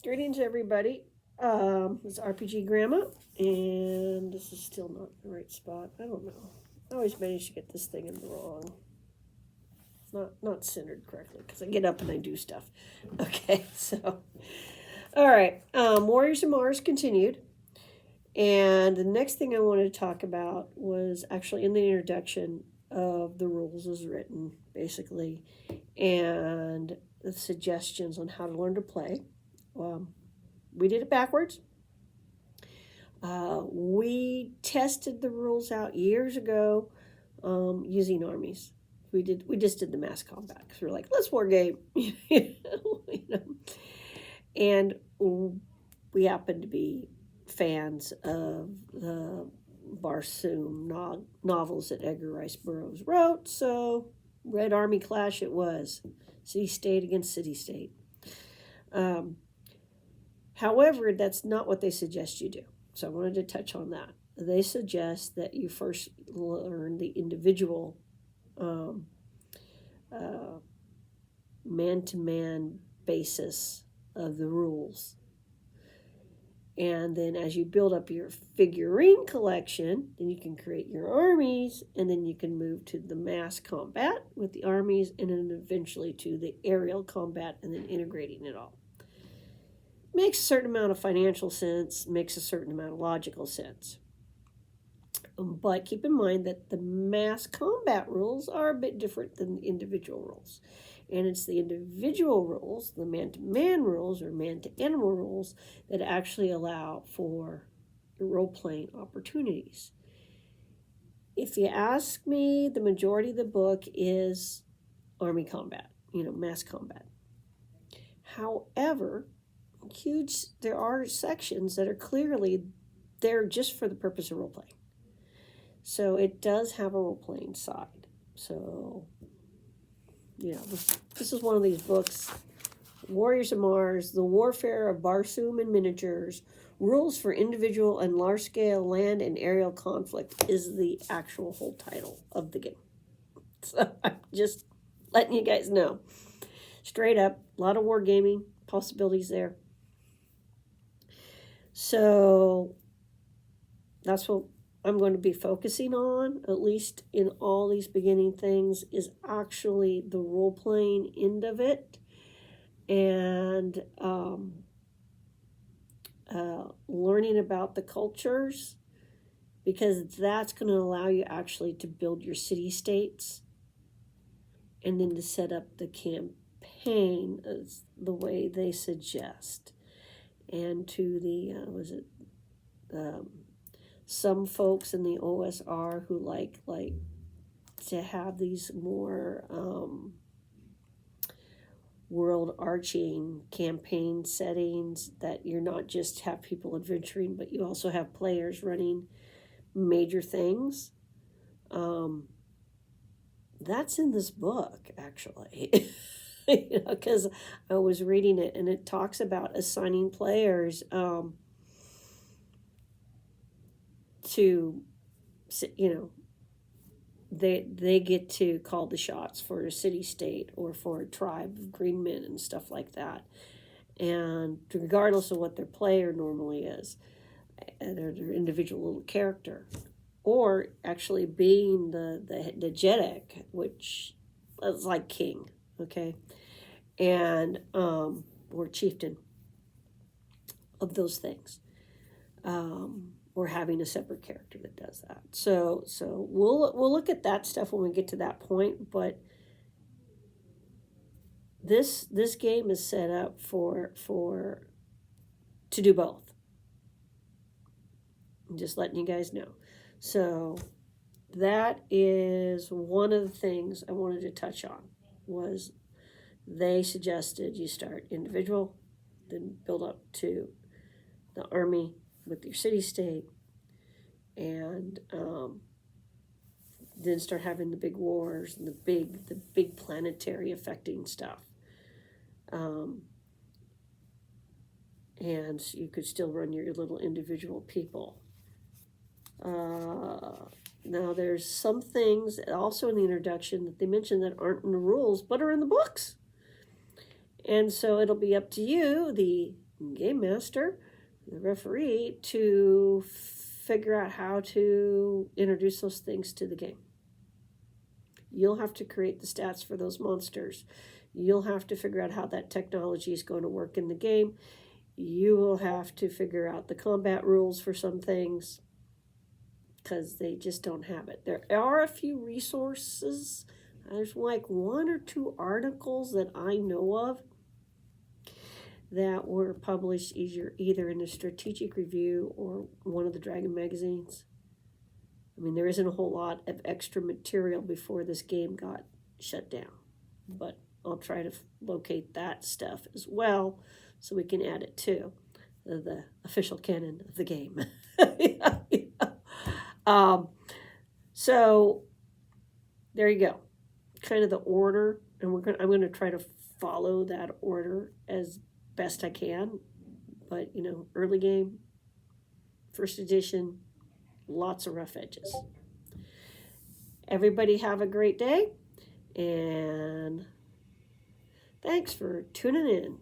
Greetings, everybody. It's RPG Grandma, and this is still not the right spot. I don't know. I always manage to get this thing in the wrong. It's not centered correctly because I get up and I do stuff. Okay, so all right. Warriors of Mars continued, and the next thing I wanted to talk about was actually in the introduction of the rules as written, basically, and the suggestions on how to learn to play. We did it backwards. We tested the rules out years ago using armies. We just did the mass combat because we're like, let's war game, and we happened to be fans of the Barsoom novels that Edgar Rice Burroughs wrote. So Red Army Clash it was, city state against city state. However, that's not what they suggest you do. So I wanted to touch on that. They suggest that you first learn the individual man-to-man basis of the rules. And then as you build up your figurine collection, then you can create your armies, and then you can move to the mass combat with the armies, and then eventually to the aerial combat, and then integrating it all. Makes a certain amount of financial sense, makes a certain amount of logical sense. But keep in mind that the mass combat rules are a bit different than the individual rules. And it's the individual rules, the man-to-man rules or man-to-animal rules, that actually allow for role-playing opportunities. If you ask me, the majority of the book is army combat, mass combat. However, there are sections that are clearly there just for the purpose of role-playing. So it does have a role-playing side. So, this is one of these books, Warriors of Mars, The Warfare of Barsoom and Miniatures, Rules for Individual and Large-Scale Land and Aerial Conflict is the actual whole title of the game. So I'm just letting you guys know. Straight up, a lot of wargaming possibilities there. So that's what I'm going to be focusing on, at least in all these beginning things, is actually the role-playing end of it, and learning about the cultures, because that's going to allow you actually to build your city-states and then to set up the campaign as the way they suggest. And to the, some folks in the OSR who like to have these more world-arching campaign settings, that you're not just have people adventuring, but you also have players running major things. That's in this book, actually. Because I was reading it, and it talks about assigning players to, they get to call the shots for a city-state or for a tribe of green men and stuff like that. And regardless of what their player normally is, their individual little character, or actually being the Jedek, which is like king, okay, and or chieftain of those things, or having a separate character that does that. So we'll look at that stuff when we get to that point. But this game is set up for to do both. I'm just letting you guys know. So that is one of the things I wanted to touch on. Was they suggested you start individual, then build up to the army with your city-state, and then start having the big wars and the big planetary affecting stuff. And you could still run your little individual people. Now there's some things also in the introduction that they mentioned that aren't in the rules but are in the books. And so it'll be up to you, the game master, the referee, to figure out how to introduce those things to the game. You'll have to create the stats for those monsters. You'll have to figure out how that technology is going to work in the game. You will have to figure out the combat rules for some things because they just don't have it. There are a few resources. There's like 1 or 2 articles that I know of that were published either in a strategic review or one of the Dragon magazines. I mean, there isn't a whole lot of extra material before this game got shut down, but I'll try to locate that stuff as well so we can add it to the official canon of the game. Yeah. So there you go, kind of the order, and I'm going to try to follow that order as best I can. But early game, first edition, lots of rough edges. Everybody have a great day, and thanks for tuning in.